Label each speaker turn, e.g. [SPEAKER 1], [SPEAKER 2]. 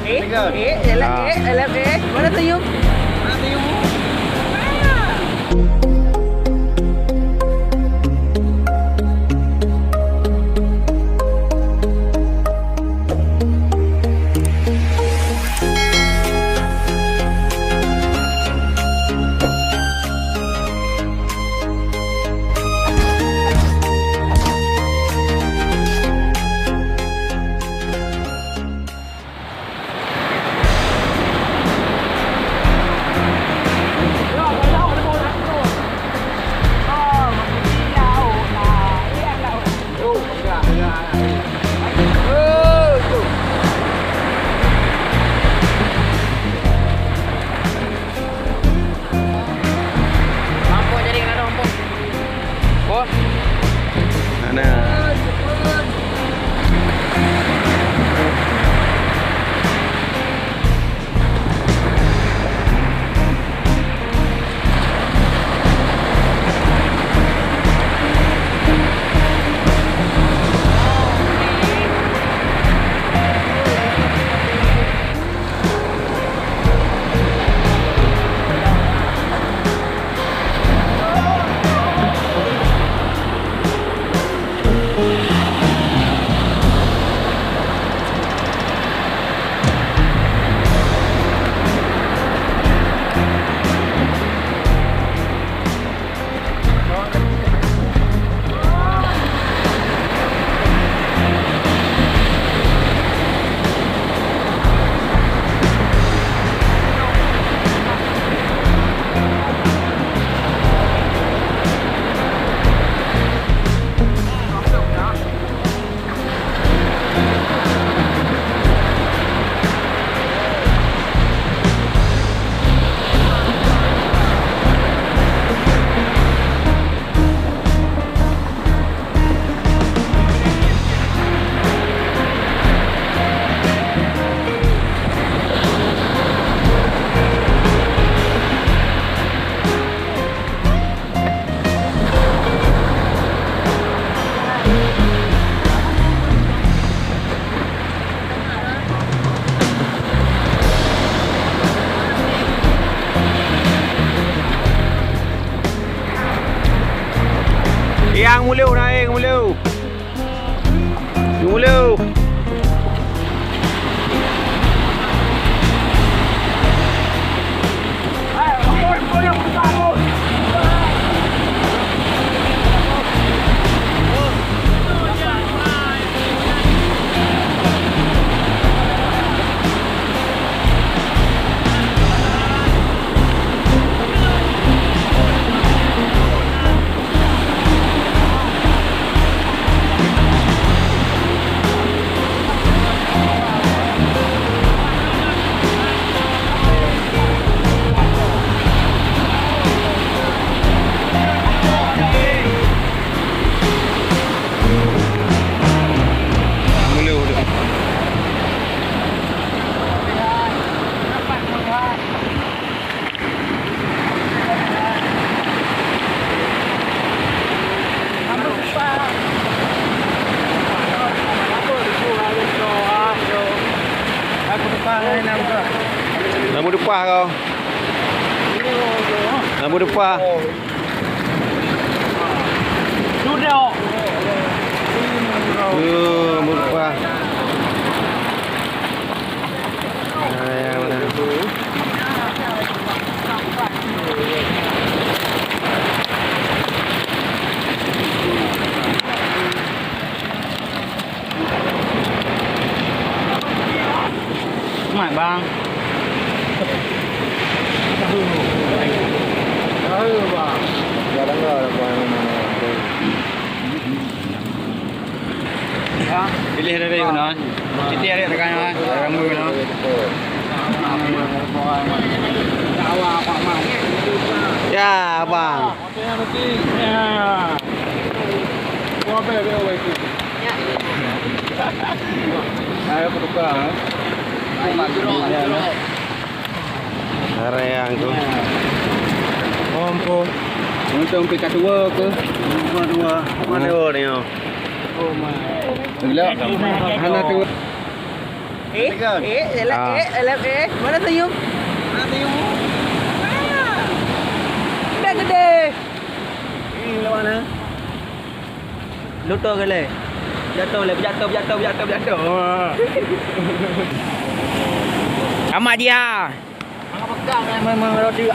[SPEAKER 1] LF. Mana senyum?
[SPEAKER 2] Yang muliu naik, muliu. Muliu. Lampu depan kau. Lampu depan.
[SPEAKER 1] Sudah.
[SPEAKER 2] Lampu depan. Yang mana?
[SPEAKER 1] Mày bang. Pilih dari mana? Kita ada tekan mana? Tekan mana?
[SPEAKER 2] Ya, bang.
[SPEAKER 1] Ayo bertukar.
[SPEAKER 2] Yang tu.
[SPEAKER 1] Om. Untuk kita dua ke? Dua.
[SPEAKER 2] Mana dua ni?
[SPEAKER 1] Oh my. Bila anak tu
[SPEAKER 3] Mana senyum? Dah gede. Ini lawan mana? Lutut ke le? Jatuh. Amat dia. Angkat pegang memang roti.